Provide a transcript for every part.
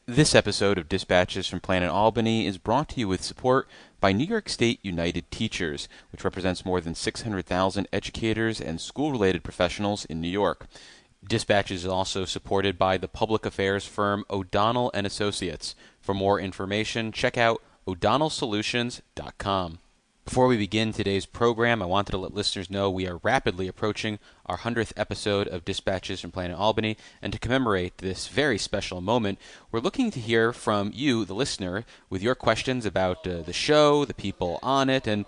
This episode of Dispatches from Planet Albany is brought to you with support by New York State United Teachers, which represents more than 600,000 educators and school-related professionals in New York. Dispatches is also supported by the public affairs firm O'Donnell and Associates. For more information, check out o'donnellsolutions.com. Before we begin today's program, I wanted to let listeners know we are rapidly approaching our 100th episode of Dispatches from Planet Albany, and to commemorate this very special moment, we're looking to hear from you, the listener, with your questions about the show, the people on it, and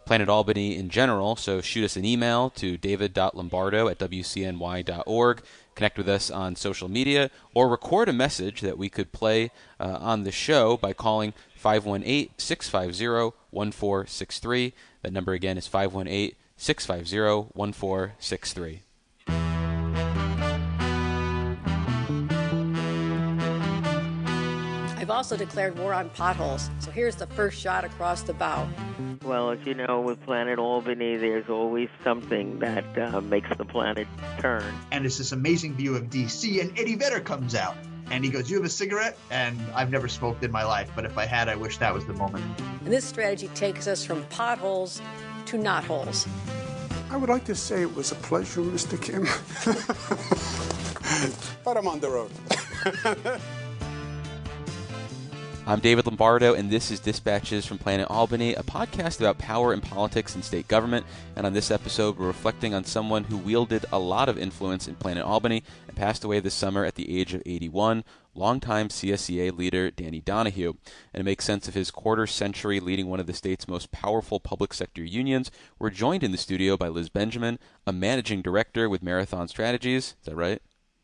Planet Albany in general. So shoot us an email to david.lombardo@wcny.org, connect with us on social media, or record a message that we could play on the show by calling 518-650-1463. That number again is 518-650-1463. I've also declared war on potholes, so here's the first shot across the bow. Well, as you know, with Planet Albany, there's always something that makes the planet turn. And it's this amazing view of D.C., and Eddie Vedder comes out. And he goes, "You have a cigarette?" And I've never smoked in my life, but if I had, I wish that was the moment. And this strategy takes us from potholes to knotholes. I would like to say it was a pleasure, Mr. Kim. But I'm on the road. I'm David Lombardo, and this is Dispatches from Planet Albany, a podcast about power and politics in state government. And on this episode, we're reflecting on someone who wielded a lot of influence in Planet Albany and passed away this summer at the age of 81, longtime CSEA leader Danny Donohue. And to make sense of his quarter-century leading one of the state's most powerful public sector unions, we're joined in the studio by Liz Benjamin, a managing director with Marathon Strategies. Is that right?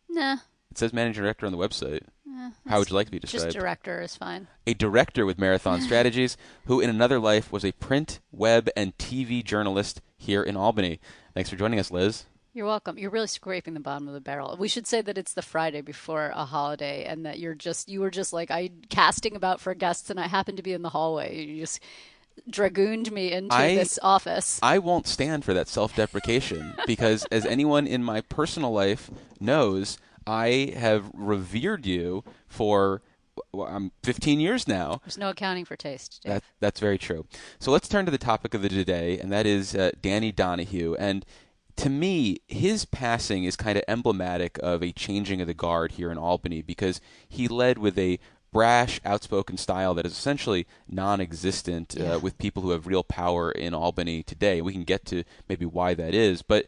Nah. It says managing director on the website. How would you like to be described? Just director is fine. A director with Marathon Strategies, who in another life was a print, web, and TV journalist here in Albany. Thanks for joining us, Liz. You're welcome. You're really scraping the bottom of the barrel. We should say that it's the Friday before a holiday, and that you were just like casting about for guests, and I happened to be in the hallway. You just dragooned me into this office. I won't stand for that self-deprecation because, as anyone in my personal life knows, I have revered you for 15 years now. There's no accounting for taste, Dave. That's very true. So let's turn to the topic of the day, and that is Danny Donohue. And to me, his passing is kind of emblematic of a changing of the guard here in Albany because he led with a brash, outspoken style that is essentially non-existent with people who have real power in Albany today. We can get to maybe why that is, but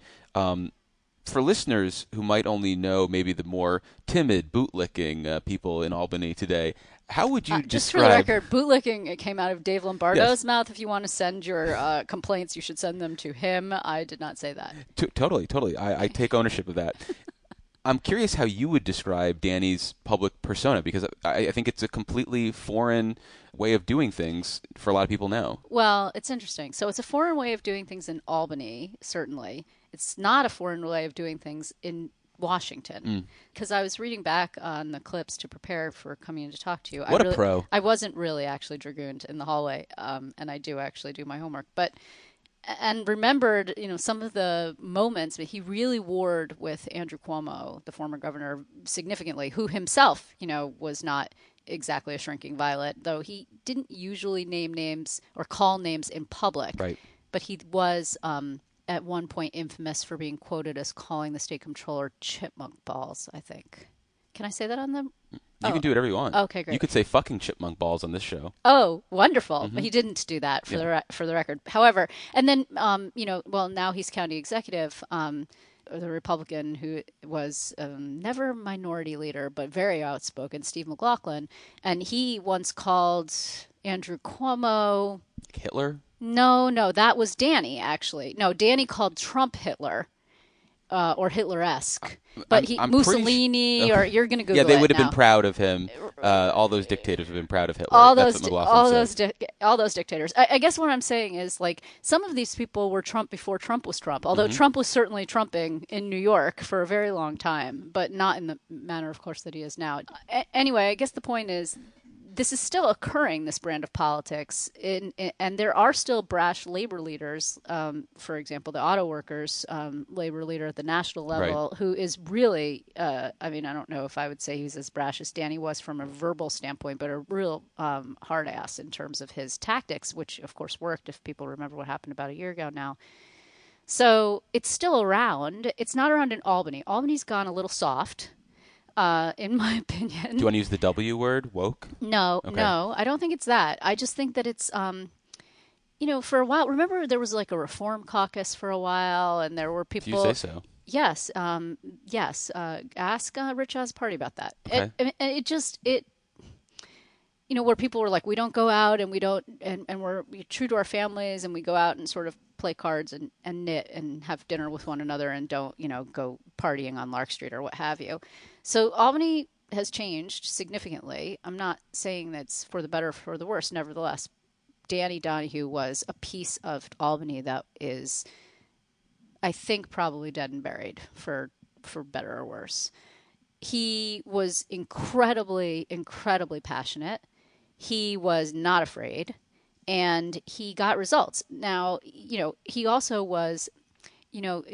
for listeners who might only know maybe the more timid, bootlicking people in Albany today, how would you describe... Just for the record, bootlicking, it came out of Dave Lombardo's mouth. If you want to send your complaints, you should send them to him. I did not say that. Totally. I take ownership of that. I'm curious how you would describe Danny's public persona, because I think it's a completely foreign way of doing things for a lot of people now. Well, it's interesting. So it's a foreign way of doing things in Albany, certainly. It's not a foreign way of doing things in Washington. Because I was reading back on the clips to prepare for coming in to talk to you. What a pro. I wasn't really actually dragooned in the hallway, and I do actually do my homework. And remembered, some of the moments, but he really warred with Andrew Cuomo, the former governor, significantly, who himself, was not exactly a shrinking violet, though he didn't usually name names or call names in public. Right. But he was at one point infamous for being quoted as calling the state comptroller chipmunk balls, I think. Can I say that on them? You can do whatever you want. Okay, great. You could say fucking chipmunk balls on this show. Oh, wonderful. But he didn't do that for the record. However, and then, now he's county executive, the Republican who was never minority leader, but very outspoken, Steve McLaughlin. And he once called Andrew Cuomo... Hitler? No, that was Danny, actually. No, Danny called Trump Hitler. Or Hitler-esque, but I'm Mussolini, or you're going to Google it. Yeah, they would have now. Been proud of him. All those dictators have been proud of Hitler. All That's those, what all McLaughlin those, all those dictators. I guess what I'm saying is, some of these people were Trump before Trump was Trump. Although Trump was certainly trumping in New York for a very long time, but not in the manner, of course, that he is now. Anyway, I guess the point is, this is still occurring, this brand of politics, and there are still brash labor leaders. For example, the auto workers labor leader at the national level, who is really, I mean, I don't know if I would say he's as brash as Danny was from a verbal standpoint, but a real hard ass in terms of his tactics, which of course worked, if people remember what happened about a year ago now. So it's still around. It's not around in Albany. Albany's gone a little soft. In my opinion. Do you want to use the W word, woke? No, Okay. no, I don't think it's that. I just think that it's, for a while, remember there was like a reform caucus for a while, and there were people. Do you say so? Yes, yes. Ask Rich Party about that. Okay. It just, where people were like, we don't go out and we don't, and we're true to our families, and we go out and sort of play cards and knit and have dinner with one another and don't, go partying on Lark Street or what have you. So Albany has changed significantly. I'm not saying that's for the better or for the worse. Nevertheless, Danny Donohue was a piece of Albany that is, I think, probably dead and buried for better or worse. He was incredibly, incredibly passionate. He was not afraid, and he got results. Now, he also was,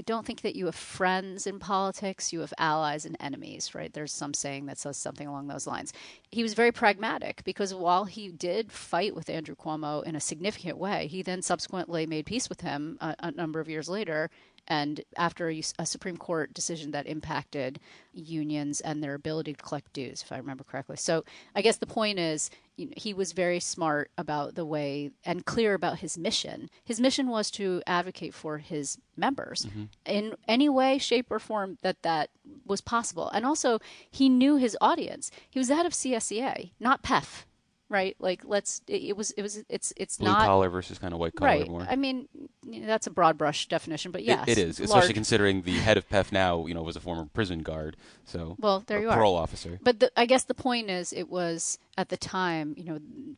don't think that you have friends in politics. You have allies and enemies, right? There's some saying that says something along those lines. He was very pragmatic because while he did fight with Andrew Cuomo in a significant way, he then subsequently made peace with him a number of years later. And after a Supreme Court decision that impacted unions and their ability to collect dues, if I remember correctly. So I guess the point is, he was very smart about the way and clear about his mission. His mission was to advocate for his members in any way, shape, or form that was possible. And also, he knew his audience. He was the head of CSEA, not PEF. Right, like it's Blue not collar versus kind of white collar right. more. I mean, that's a broad brush definition, but yes, it is, especially considering the head of PEF now, was a former prison guard, so there you parole are. officer. But I guess the point is, it was at the time,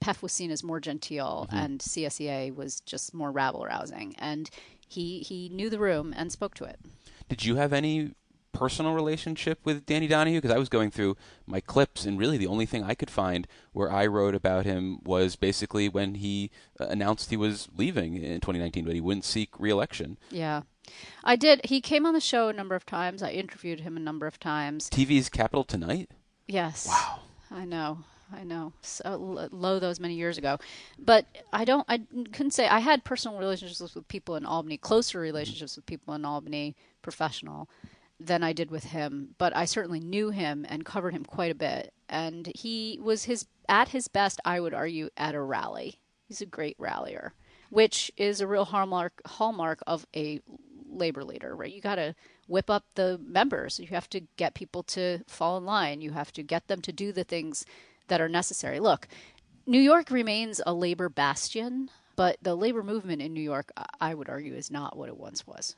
PEF was seen as more genteel, and CSEA was just more rabble rousing, and he knew the room and spoke to it. Did you have any personal relationship with Danny Donohue? Because I was going through my clips, and really the only thing I could find where I wrote about him was basically when he announced he was leaving in 2019, but he wouldn't seek re-election. Yeah, I did. He came on the show a number of times. I interviewed him a number of times. TV's Capital Tonight? Yes. Wow. I know. So low those many years ago. But I couldn't say I had personal relationships with people in Albany, closer relationships with people in Albany, professional, than I did with him, but I certainly knew him and covered him quite a bit. And he was at his best, I would argue, at a rally. He's a great rallier, which is a real hallmark of a labor leader, right? You got to whip up the members. You have to get people to fall in line. You have to get them to do the things that are necessary. Look, New York remains a labor bastion, but the labor movement in New York, I would argue, is not what it once was.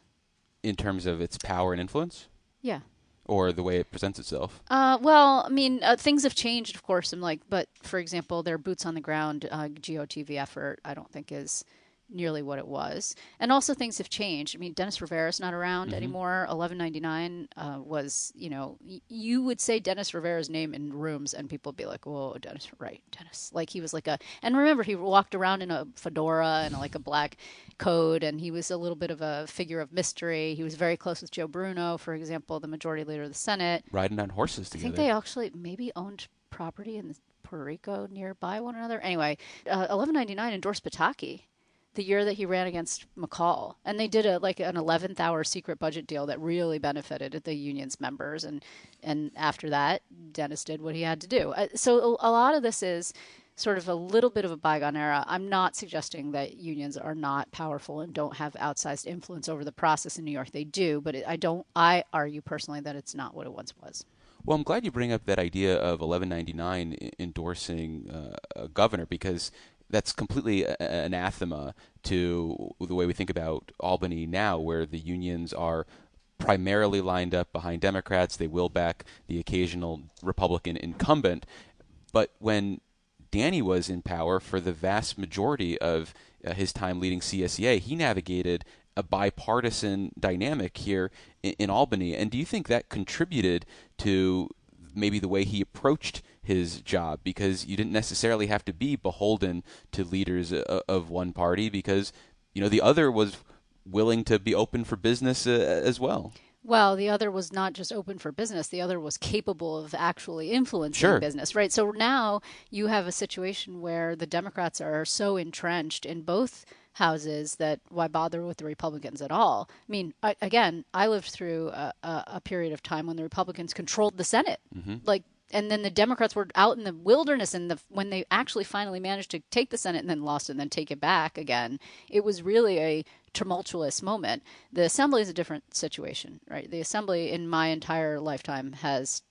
In terms of its power and influence? Yeah. Or the way it presents itself? Well, I mean, things have changed, of course. But for example, their boots on the ground GOTV effort, I don't think is nearly what it was. And also things have changed. I mean, Dennis Rivera's not around anymore. 1199 was, you would say Dennis Rivera's name in rooms and people would be like, whoa, Dennis, right, Dennis. Like he was like and remember, he walked around in a fedora and like a black coat, and he was a little bit of a figure of mystery. He was very close with Joe Bruno, for example, the majority leader of the Senate. Riding on horses together. I think they actually maybe owned property in Puerto Rico nearby one another. Anyway, 1199 endorsed Pataki the year that he ran against McCall. And they did an 11th hour secret budget deal that really benefited the union's members. And after that, Dennis did what he had to do. So a lot of this is sort of a little bit of a bygone era. I'm not suggesting that unions are not powerful and don't have outsized influence over the process in New York. They do, but I argue personally that it's not what it once was. Well, I'm glad you bring up that idea of 1199 endorsing a governor, because that's completely anathema to the way we think about Albany now, where the unions are primarily lined up behind Democrats. They will back the occasional Republican incumbent. But when Danny was in power for the vast majority of his time leading CSEA, he navigated a bipartisan dynamic here in Albany. And do you think that contributed to maybe the way he approached his job, because you didn't necessarily have to be beholden to leaders of one party, because the other was willing to be open for business as well. Well, the other was not just open for business. The other was capable of actually influencing business, right? So now you have a situation where the Democrats are so entrenched in both houses that why bother with the Republicans at all? I mean, I lived through a period of time when the Republicans controlled the Senate. And then the Democrats were out in the wilderness, and when they actually finally managed to take the Senate and then lost and then take it back again, it was really a tumultuous moment. The Assembly is a different situation, right? The Assembly in my entire lifetime has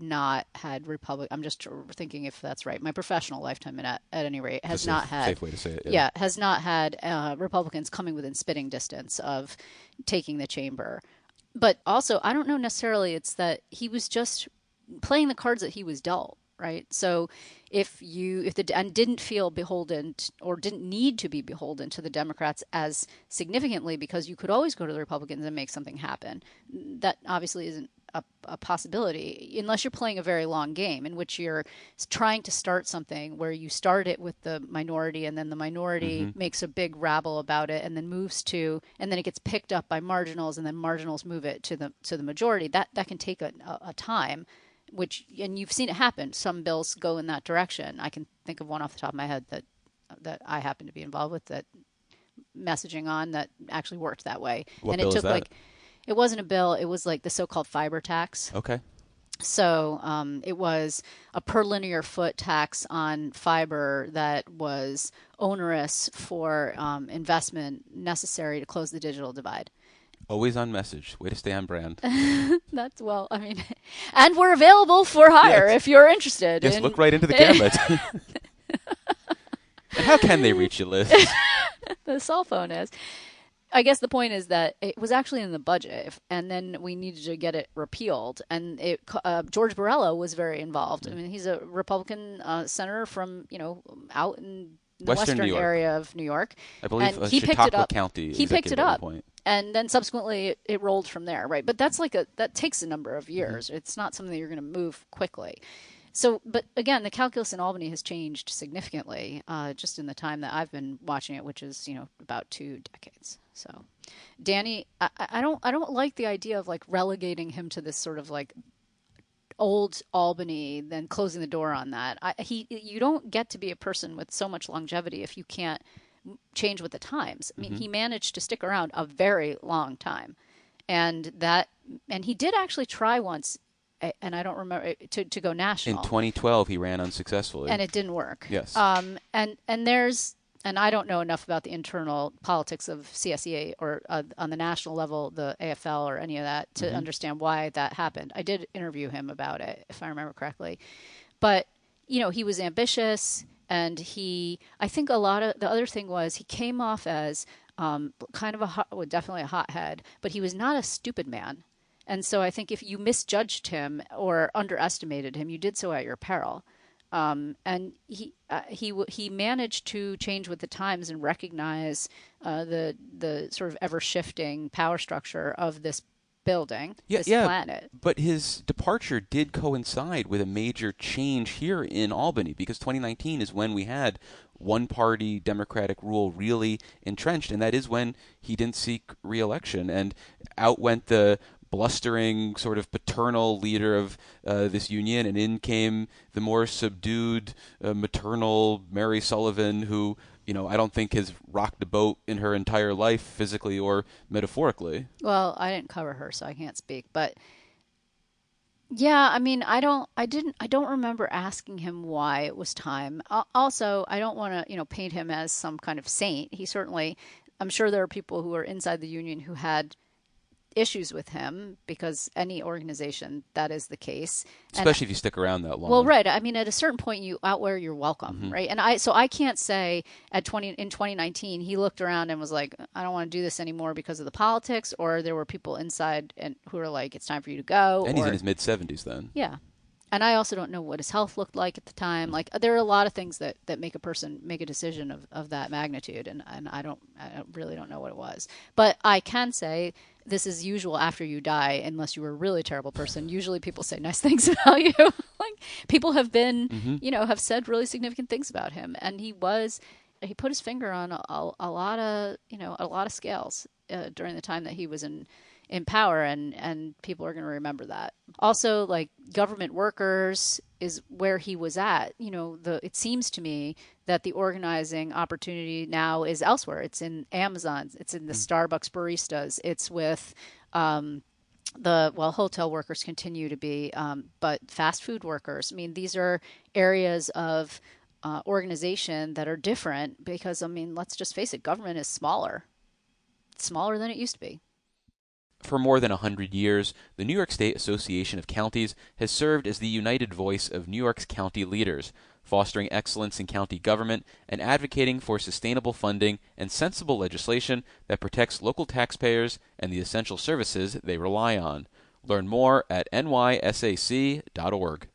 not had I'm just thinking if that's right. My professional lifetime, at any rate, has not had. Safe way to say it. Yeah, has not had Republicans coming within spitting distance of taking the chamber. But also, I don't know necessarily it's that he was just playing the cards that he was dealt, right? So and didn't feel beholden or didn't need to be beholden to the Democrats as significantly, because you could always go to the Republicans and make something happen. That obviously isn't a possibility unless you're playing a very long game in which you're trying to start something where you start it with the minority, and then the minority makes a big rabble about it, and then and then it gets picked up by marginals, and then marginals move it to the majority. That can take a time. And you've seen it happen. Some bills go in that direction. I can think of one off the top of my head that I happen to be involved with, that messaging on, that actually worked that way. What and bill it took is that? It wasn't a bill. It was like the so-called fiber tax. Okay. So it was a per linear foot tax on fiber that was onerous for investment necessary to close the digital divide. Always on message. Way to stay on brand. And we're available for hire if you're interested. Just look right into the camera. And how can they reach you, Liz? The cell phone is. I guess the point is that it was actually in the budget, and then we needed to get it repealed. And George Borrello was very involved. I mean, he's a Republican senator from out in the western area of New York. I believe and he Chautauqua picked it up. County. He picked it up, point. and then subsequently it rolled from there, right? But that's that takes a number of years. It's not something that you're going to move quickly. So, but again, the calculus in Albany has changed significantly just in the time that I've been watching it, which is about 2 decades. So, Danny, I don't like the idea of like relegating him to this sort of like old Albany, then closing the door on that. You don't get to be a person with so much longevity if you can't change with the times. I mean, he managed to stick around a very long time, and he did actually try once, and I don't remember, to go national. In 2012, he ran unsuccessfully, and it didn't work. Yes. And I don't know enough about the internal politics of CSEA or on the national level, the AFL or any of that, to understand why that happened. I did interview him about it, if I remember correctly. But, he was ambitious, and I think a lot of the other thing was he came off as kind of definitely a hothead, but he was not a stupid man. And so I think if you misjudged him or underestimated him, you did so at your peril. And he managed to change with the times and recognize the sort of ever shifting power structure of this building, this planet. But his departure did coincide with a major change here in Albany, because 2019 is when we had one-party Democratic rule really entrenched, and that is when he didn't seek re-election, and out went the blustering, sort of paternal leader of this union, and in came the more subdued, maternal Mary Sullivan, who, I don't think has rocked a boat in her entire life, physically or metaphorically. Well, I didn't cover her, so I can't speak. But yeah, I mean, I don't remember asking him why it was time. Also, I don't want to, paint him as some kind of saint. I'm sure there are people who are inside the union who had issues with him, because any organization, that is the case. Especially if you stick around that long. Well, right. I mean, at a certain point, you outwear your welcome, right? And I can't say in 2019 he looked around and was like, I don't want to do this anymore because of the politics, or there were people inside and who were like, it's time for you to go. And he's in his mid-70s then. Yeah. And I also don't know what his health looked like at the time. Like, there are a lot of things that make a person make a decision of that magnitude, and I really don't know what it was. But I can say this is usual after you die, unless you were a really terrible person. Usually people say nice things about you. Like, people have been, have said really significant things about him, and he put his finger on a lot of scales during the time that he was in power, and people are going to remember that. Also, like, government workers is where he was at. It seems to me that the organizing opportunity now is elsewhere. It's in Amazon. It's in the Starbucks baristas. It's with hotel workers continue to be, but fast food workers. I mean, these are areas of organization that are different because, let's just face it, government is smaller. It's smaller than it used to be. For more than 100 years, the New York State Association of Counties has served as the united voice of New York's county leaders, fostering excellence in county government and advocating for sustainable funding and sensible legislation that protects local taxpayers and the essential services they rely on. Learn more at nysac.org.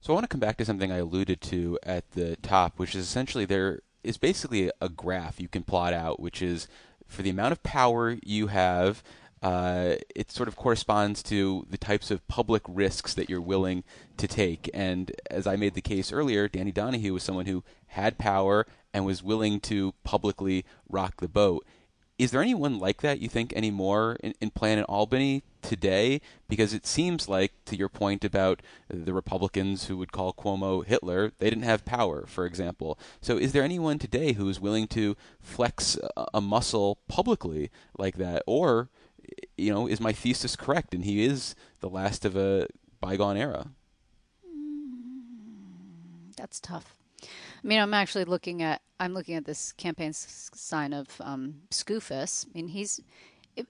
So I want to come back to something I alluded to at the top, which is essentially there is basically a graph you can plot out, which is for the amount of power you have, it sort of corresponds to the types of public risks that you're willing to take. And as I made the case earlier, Danny Donohue was someone who had power and was willing to publicly rock the boat. Is there anyone like that, you think, anymore in Planet Albany today? Because it seems like, to your point about the Republicans who would call Cuomo Hitler, they didn't have power, for example. So is there anyone today who is willing to flex a muscle publicly like that? Or, is my thesis correct and he is the last of a bygone era? That's tough. I'm actually looking at this campaign sign of Skoofus.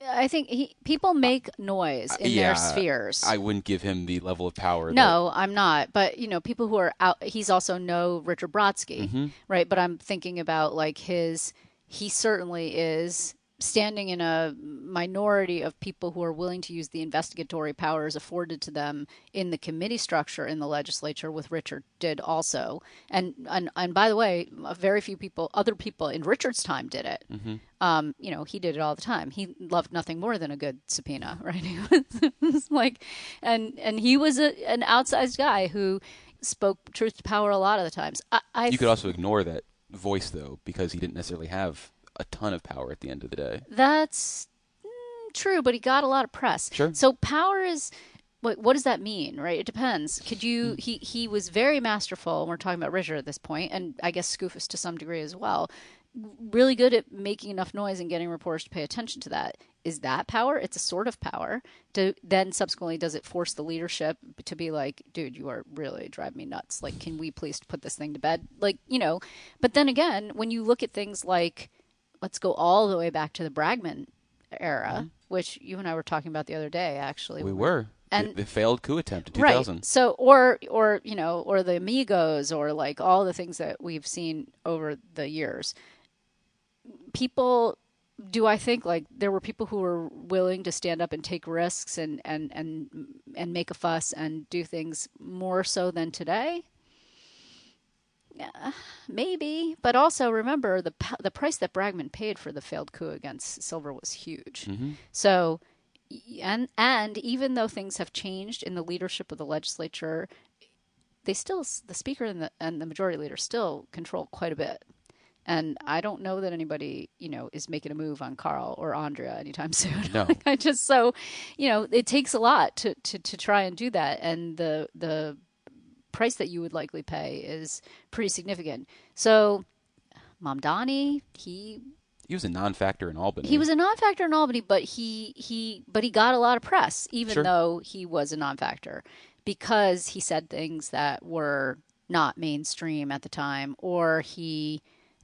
I think people make noise in their spheres. I wouldn't give him the level of power. No, I'm not. But, people who are out, he's also no Richard Brodsky, right? But I'm thinking about he certainly is standing in a minority of people who are willing to use the investigatory powers afforded to them in the committee structure in the legislature, with Richard did also. And by the way, very few other people in Richard's time did it. He did it all the time. He loved nothing more than a good subpoena, right? He was and he was an outsized guy who spoke truth to power a lot of the times. You could also ignore that voice, though, because he didn't necessarily have a ton of power at the end of the day. That's true, but he got a lot of press. Sure. So power is, what does that mean, right? It depends. He was very masterful, and we're talking about Richard at this point, and I guess Skoofus to some degree as well, really good at making enough noise and getting reporters to pay attention to that. Is that power? It's a sort of power. Then subsequently, does it force the leadership to be like, dude, you are really driving me nuts. Like, can we please put this thing to bed? But then again, when you look at things like, let's go all the way back to the Bragman era, which you and I were talking about the other day, actually. We were. And the failed coup attempt in 2000. Right. So, or the Amigos, or like all the things that we've seen over the years. Do I think like there were people who were willing to stand up and take risks and make a fuss and do things more so than today? Yeah, maybe. But also remember the price that Bragman paid for the failed coup against Silver was huge. So, and even though things have changed in the leadership of the legislature, the speaker and the majority leader still control quite a bit. And I don't know that anybody, is making a move on Carl or Andrea anytime soon. No. It takes a lot to try and do that. And the price that you would likely pay is pretty significant. So Mamdani, he was a non-factor in Albany. He was a non-factor in Albany, but he got a lot of press, even though he was a non-factor, because he said things that were not mainstream at the time, or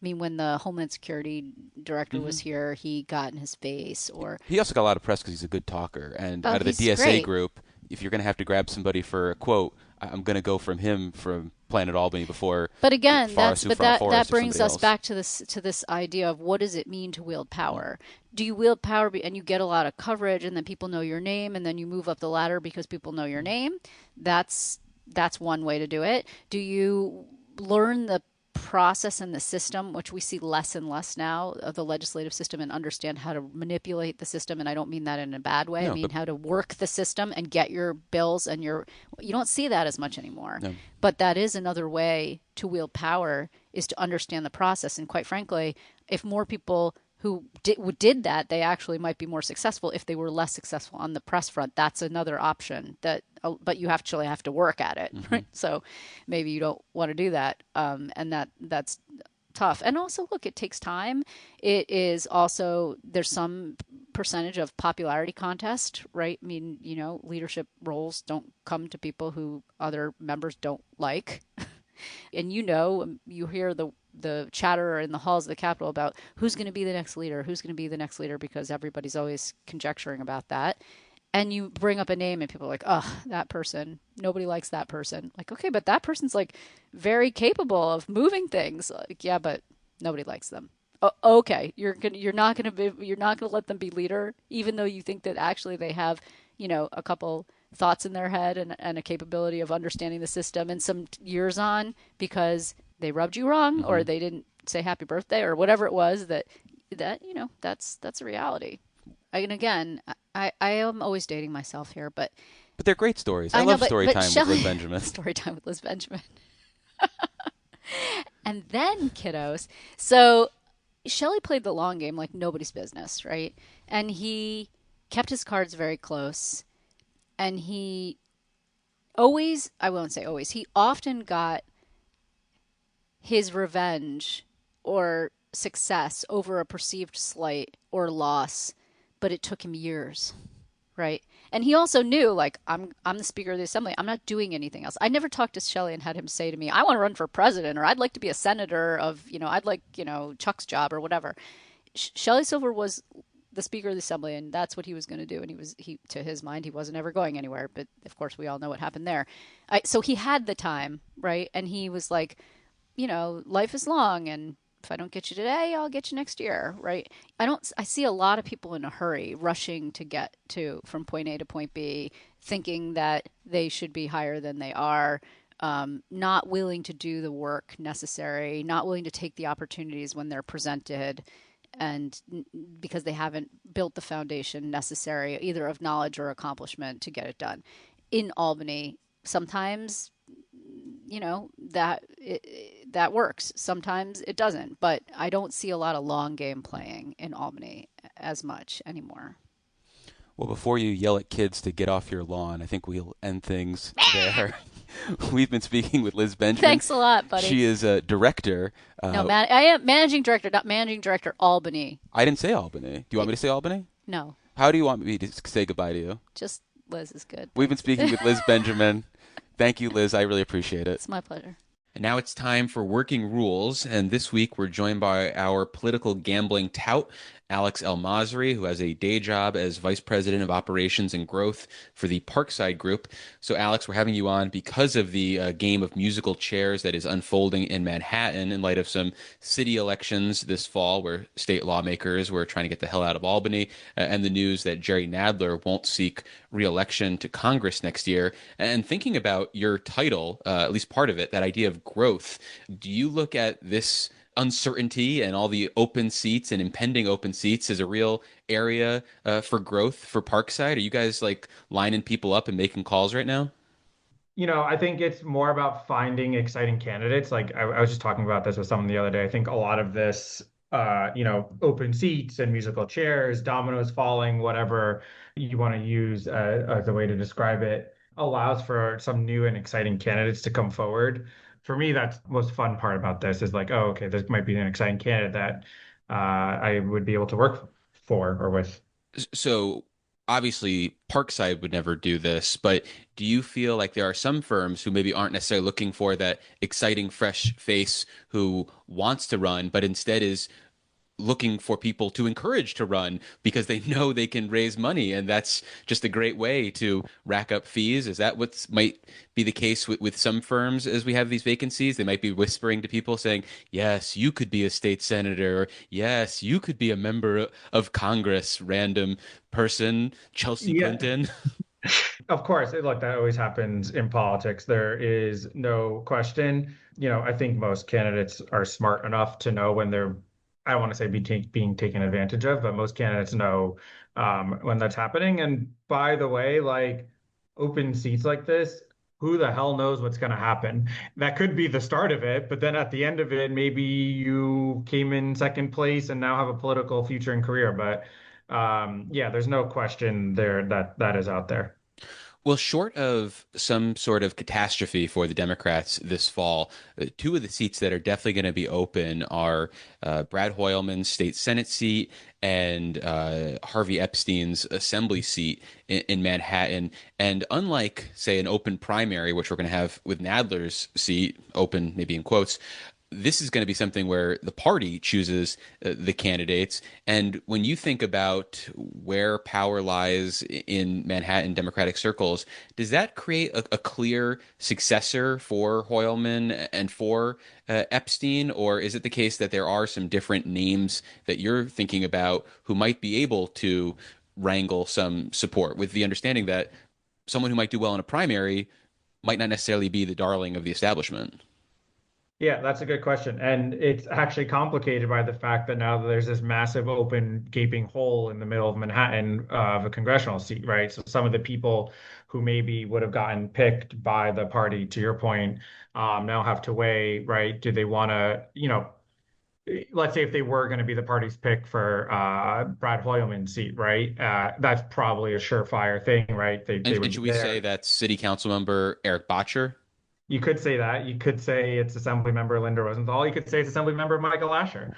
when the Homeland Security director was here, he got in his face. Or he also got a lot of press because he's a good talker. And out of the DSA group, if you're going to have to grab somebody for a quote, I'm going to go from him from Planet Albany before. But again, that brings us back to this idea of what does it mean to wield power? Do you wield power and you get a lot of coverage, and then people know your name, and then you move up the ladder because people know your name? That's That's one way to do it. Do you learn the process and the system, which we see less and less now of the legislative system, and understand how to manipulate the system? And I don't mean that in a bad way. No, I mean how to work the system and get your bills and you don't see that as much anymore. No. But that is another way to wield power, is to understand the process. And quite frankly, if more people who did that, they actually might be more successful. If they were less successful on the press front, that's another option. But you actually have to work at it, right? So maybe you don't want to do that, and that's tough. And also, look, it takes time. It is also, there's some percentage of popularity contest, right? I mean, leadership roles don't come to people who other members don't like. And you hear the chatter in the halls of the Capitol about who's going to be the next leader, because everybody's always conjecturing about that. And you bring up a name and people are like, oh, that person, nobody likes that person. Like, okay, but that person's like very capable of moving things. Like, yeah, but nobody likes them. Oh, okay, you're not going to let them be leader, even though you think that actually they have, a couple thoughts in their head and a capability of understanding the system and some years on, because they rubbed you wrong or they didn't say happy birthday or whatever it was, that's a reality. And again, I am always dating myself here, but they're great stories. I know, love story time Shelley, with Liz Benjamin. Story time with Liz Benjamin. And then, kiddos, so Shelley played the long game like nobody's business, right? And he kept his cards very close. And he always, I won't say always, he often got his revenge or success over a perceived slight or loss, but it took him years, right? And he also knew, like, I'm the Speaker of the Assembly. I'm not doing anything else. I never talked to Shelley and had him say to me, I want to run for president, or I'd like to be a senator of, I'd like, Chuck's job or whatever. Shelley Silver was the Speaker of the Assembly, and that's what he was going to do. And he to his mind, he wasn't ever going anywhere. But of course, we all know what happened there. So he had the time, right? And he was like, life is long, and if I don't get you today, I'll get you next year, right? I see a lot of people in a hurry rushing to get from point A to point B, thinking that they should be higher than they are, not willing to do the work necessary, not willing to take the opportunities when they're presented, and because they haven't built the foundation necessary, either of knowledge or accomplishment, to get it done. In Albany, sometimes that works. Sometimes it doesn't. But I don't see a lot of long game playing in Albany as much anymore. Well, before you yell at kids to get off your lawn, I think we'll end things there. We've been speaking with Liz Benjamin. Thanks a lot, buddy. She is a director. No, I am managing director, not managing director, Albany. I didn't say Albany. Do you want me to say Albany? No. How do you want me to say goodbye to you? Just Liz is good. We've been speaking with Liz Benjamin. Thank you, Liz. I really appreciate it. It's my pleasure. And now it's time for Working Rules. And this week we're joined by our political gambling tout, Alex Elmasri, who has a day job as Vice President of Operations and Growth for the Parkside Group. So, Alex, we're having you on because of the game of musical chairs that is unfolding in Manhattan in light of some city elections this fall where state lawmakers were trying to get the hell out of Albany, and the news that Jerry Nadler won't seek re-election to Congress next year. And thinking about your title, at least part of it, that idea of growth, do you look at this uncertainty and all the open seats and impending open seats as a real area for growth for Parkside? Are you guys like lining people up and making calls right now? I think it's more about finding exciting candidates. Like I was just talking about this with someone the other day. I think a lot of this, open seats and musical chairs, dominoes falling, whatever you want to use as a way to describe it, allows for some new and exciting candidates to come forward. For me, that's the most fun part about this is like, oh, okay, this might be an exciting candidate that I would be able to work for or with. So obviously Parkside would never do this, but do you feel like there are some firms who maybe aren't necessarily looking for that exciting, fresh face who wants to run, but instead is looking for people to encourage to run because they know they can raise money, and that's just a great way to rack up fees? Is that what might be the case with some firms as we have these vacancies? They might be whispering to people saying, yes, you could be a state senator, or yes, you could be a member of Congress, random person, Chelsea Clinton. Of course, look, that always happens in politics. There is no question. I think most candidates are smart enough to know when they're, I don't want to say being taken advantage of, but most candidates know when that's happening. And by the way, like open seats like this, who the hell knows what's going to happen? That could be the start of it, but then at the end of it, maybe you came in second place and now have a political future and career. But yeah, there's no question there that that is out there. Well, short of some sort of catastrophe for the Democrats this fall, two of the seats that are definitely going to be open are Brad Hoylman's state Senate seat and Harvey Epstein's assembly seat in Manhattan. And unlike, say, an open primary, which we're going to have with Nadler's seat, open maybe in quotes, this is going to be something where the party chooses the candidates. And when you think about where power lies in Manhattan Democratic circles, does that create a clear successor for Hoylman and for Epstein? Or is it the case that there are some different names that you're thinking about who might be able to wrangle some support with the understanding that someone who might do well in a primary might not necessarily be the darling of the establishment? Yeah, that's a good question. And it's actually complicated by the fact that now there's this massive open gaping hole in the middle of Manhattan of a congressional seat, right? So some of the people who maybe would have gotten picked by the party, to your point, now have to weigh, right? Do they want to, let's say if they were going to be the party's pick for Brad Hoylman's seat, right? That's probably a surefire thing, right? They And would be should we say there. that's City Council member Eric Botcher? You could say that. You could say it's Assembly Member Linda Rosenthal. You could say it's Assembly Member Michael Asher.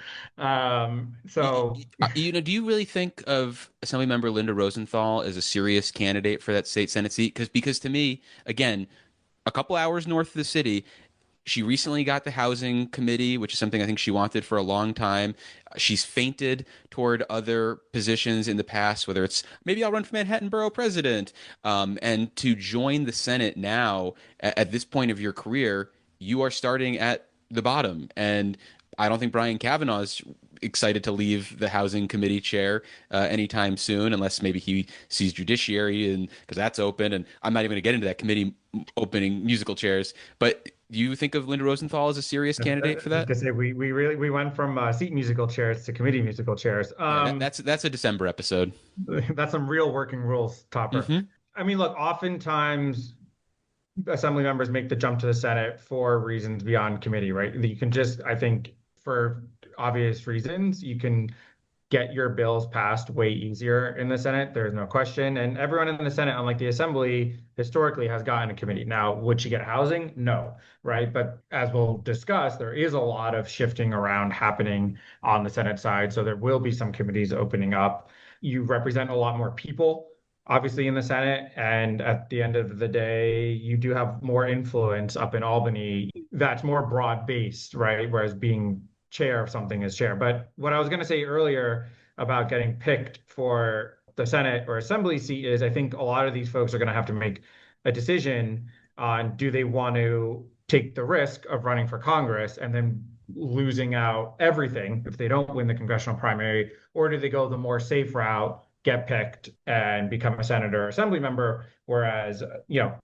So Do you really think of Assemblymember Linda Rosenthal as a serious candidate for that state Senate seat? Because to me, again, a couple hours north of the city, she recently got the housing committee, which is something I think she wanted for a long time. She's fainted toward other positions in the past, whether it's maybe I'll run for Manhattan Borough President. And to join the Senate now, at this point of your career, you are starting at the bottom. And I don't think Brian Kavanaugh's excited to leave the housing committee chair anytime soon, unless maybe he sees judiciary and because that's open. And I'm not even going to get into that committee opening musical chairs. But do you think of Linda Rosenthal as a serious I candidate for was that? gonna say we went from seat musical chairs to committee musical chairs. Yeah, that's a December episode. That's some real working rules topper. Hmm. I mean, look, oftentimes assembly members make the jump to the Senate for reasons beyond committee, right? You can just, I think, for obvious reasons, you can get your bills passed way easier in the Senate. There's no question. And everyone in the Senate, unlike the Assembly, historically has gotten a committee. Now, would you get housing? No, right? But as we'll discuss, there is a lot of shifting around happening on the Senate side. So there will be some committees opening up. You represent a lot more people obviously in the Senate. And at the end of the day, you do have more influence up in Albany that's more broad based, right? Whereas being chair of something is chair. But what I was going to say earlier about getting picked for the Senate or Assembly seat is I think a lot of these folks are going to have to make a decision on do they want to take the risk of running for Congress and then losing out everything if they don't win the congressional primary, or do they go the more safe route, get picked and become a senator or assembly member? Whereas,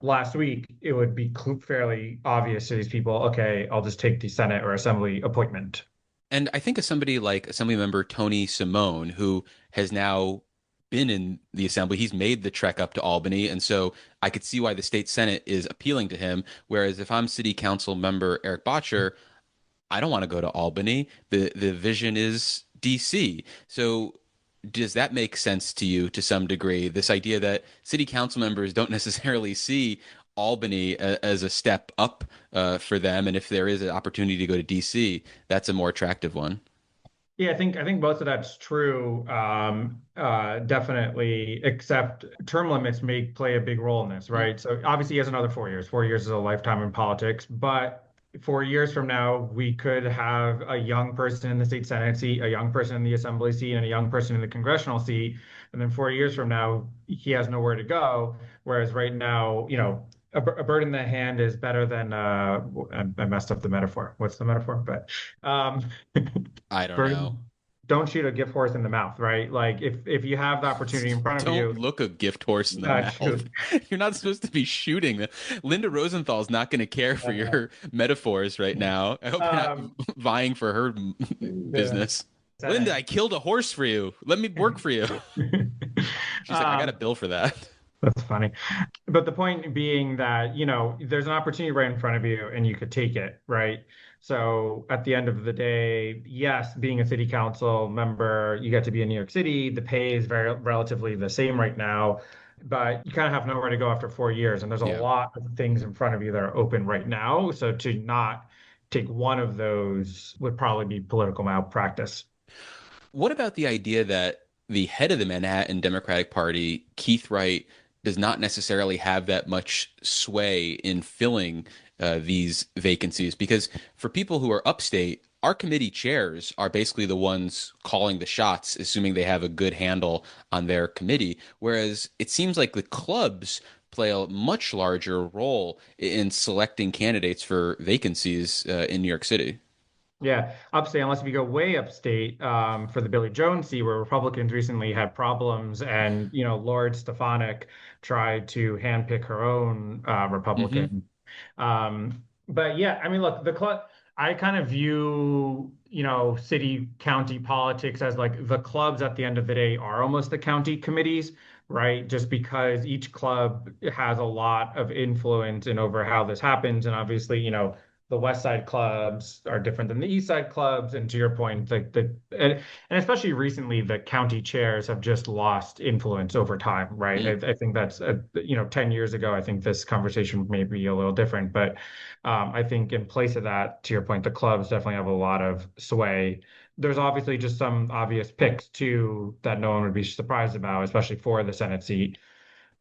last week it would be fairly obvious to these people, okay, I'll just take the Senate or assembly appointment. And I think of somebody like Assemblymember Tony Simone, who has now been in the assembly. He's made the trek up to Albany, and so I could see why the state senate is appealing to him. Whereas if I'm city council member Eric Botcher, I don't want to go to Albany. The vision is DC. So does that make sense to you to some degree? This idea that city council members don't necessarily see Albany as a step up for them, and if there is an opportunity to go to DC, that's a more attractive one. Yeah, I think most of that's true. Definitely, except term limits may play a big role in this, right? So obviously, he has another 4 years. 4 years is a lifetime in politics, but 4 years from now, we could have a young person in the state senate seat, a young person in the assembly seat, and a young person in the congressional seat. And then 4 years from now, he has nowhere to go. Whereas right now, a bird in the hand is better than I messed up the metaphor. What's the metaphor? But I don't bird know. don't shoot a gift horse in the mouth, right? Like if you have the opportunity in front of Don't you, look a gift horse in the not mouth. shoot. You're not supposed to be shooting. Linda Rosenthal's not going to care for your metaphors right now. I hope you're not Um, vying for her yeah. business. Linda, I killed a horse for you. Let me work for you. She's like, I got a Um, bill for that. That's funny. But the point being that, there's an opportunity right in front of you and you could take it, right? So at the end of the day, yes, being a city council member, you get to be in New York City. The pay is very relatively the same right now, but you kind of have nowhere to go after 4 years. And there's a Yeah. lot of things in front of you that are open right now. So to not take one of those would probably be political malpractice. What about the idea that the head of the Manhattan Democratic Party, Keith Wright, does not necessarily have that much sway in filling these vacancies? Because for people who are upstate, our committee chairs are basically the ones calling the shots, assuming they have a good handle on their committee. Whereas it seems like the clubs play a much larger role in selecting candidates for vacancies in New York City. Yeah, upstate, unless we go way upstate, for the Billy Jones seat, where Republicans recently had problems, and Lord Stefanik tried to handpick her own Hmm. Republican. But yeah, I mean, look, the club. I kind of view, city county politics as like the clubs at the end of the day are almost the county committees, right? Just because each club has a lot of influence in over how this happens, and obviously, the West Side clubs are different than the East Side clubs. And to your point, and especially recently, the county chairs have just lost influence over time, right? I think that's 10 years ago, I think this conversation may be a little different, but I think in place of that, to your point, the clubs definitely have a lot of sway. There's obviously just some obvious picks too that no one would be surprised about, especially for the Senate seat.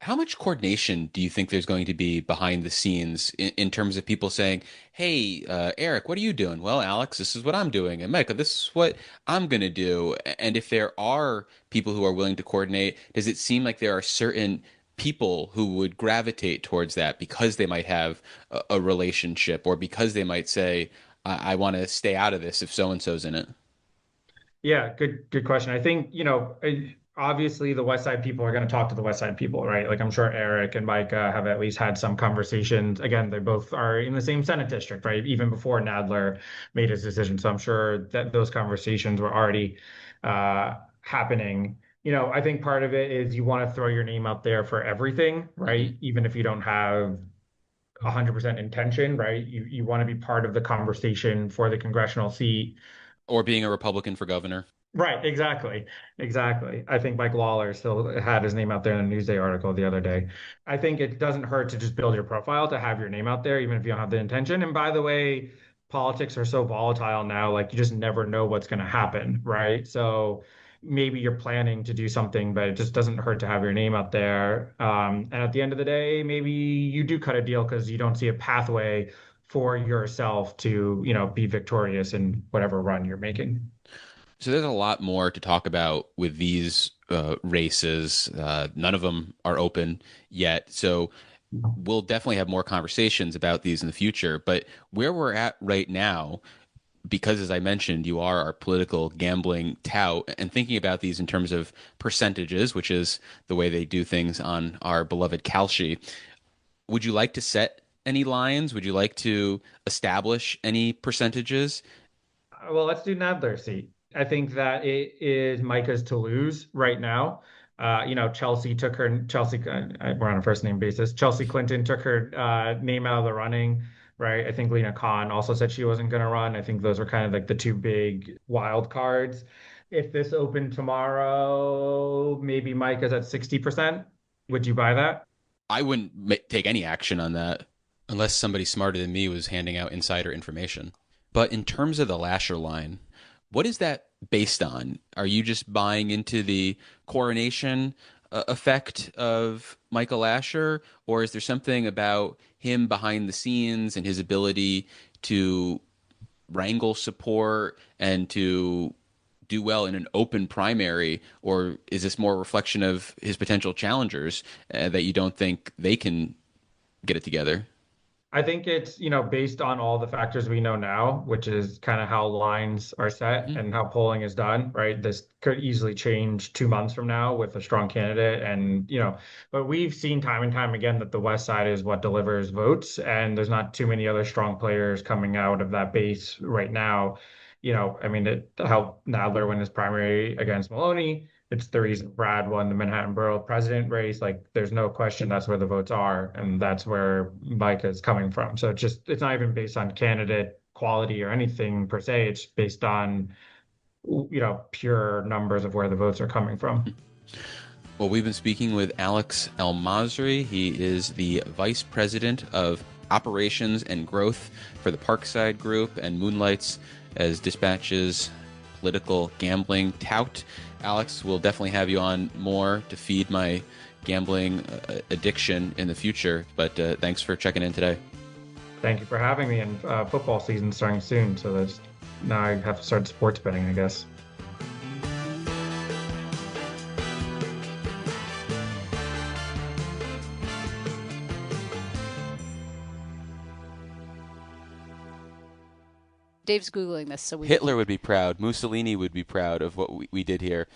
How much coordination do you think there's going to be behind the scenes in terms of people saying, "Hey, Eric, what are you doing?" "Well, Alex, this is what I'm doing," and Micah, "This is what I'm going to do." And if there are people who are willing to coordinate, does it seem like there are certain people who would gravitate towards that because they might have a relationship or because they might say, "I want to stay out of this if so and so's in it"? Yeah, good question. I think, obviously the West Side people are going to talk to the West Side people, right? Like I'm sure Eric and Micah have at least had some conversations. Again, they both are in the same Senate district, right? Even before Nadler made his decision. So I'm sure that those conversations were already happening. I think part of it is you want to throw your name out there for everything, Hmm. right? Even if you don't have 100% intention, right? You want to be part of the conversation for the congressional seat. Or being a Republican for governor. Right, exactly. Exactly. I think Mike Lawler still had his name out there in a Newsday article the other day. I think it doesn't hurt to just build your profile to have your name out there, even if you don't have the intention. And by the way, politics are so volatile now, like you just never know what's going to happen, right? So maybe you're planning to do something, but it just doesn't hurt to have your name out there. And at the end of the day, maybe you do cut a deal because you don't see a pathway for yourself to, be victorious in whatever run you're making. So there's a lot more to talk about with these races. None of them are open yet. So we'll definitely have more conversations about these in the future. But where we're at right now, because as I mentioned, you are our political gambling tout, and thinking about these in terms of percentages, which is the way they do things on our beloved Kalshi, would you like to set any lines? Would you like to establish any percentages? Well, let's do Nadler seat. I think that it is Micah's to lose right now. Chelsea, we're on a first name basis. Chelsea Clinton took her name out of the running, right? I think Lena Khan also said she wasn't going to run. I think those are kind of like the two big wild cards. If this opened tomorrow, maybe Micah's at 60%. Would you buy that? I wouldn't take any action on that unless somebody smarter than me was handing out insider information. But in terms of the Lasher line, what is that based on? Are you just buying into the coronation effect of Michael Lasher, or is there something about him behind the scenes and his ability to wrangle support and to do well in an open primary, or is this more a reflection of his potential challengers that you don't think they can get it together? I think it's, based on all the factors we know now, which is kind of how lines are set Mhm. and how polling is done, right? This could easily change 2 months from now with a strong candidate. And, but we've seen time and time again that the West Side is what delivers votes. And there's not too many other strong players coming out of that base right now. I mean, it helped Nadler win his primary against Maloney. It's the reason Brad won the Manhattan Borough president race. Like, there's no question that's where the votes are, and that's where Mike is coming from. So it's not even based on candidate quality or anything per se. It's based on, pure numbers of where the votes are coming from. Well, we've been speaking with Alex Elmasri. He is the Vice President of Operations and Growth for the Parkside Group and moonlights as Dispatch's political gambling tout. Alex, we'll definitely have you on more to feed my gambling addiction in the future, but thanks for checking in today. Thank you for having me. And football season starting soon, so now I have to start sports betting, I guess. Dave's Googling this, so Hitler would be proud. Mussolini would be proud of what we did here.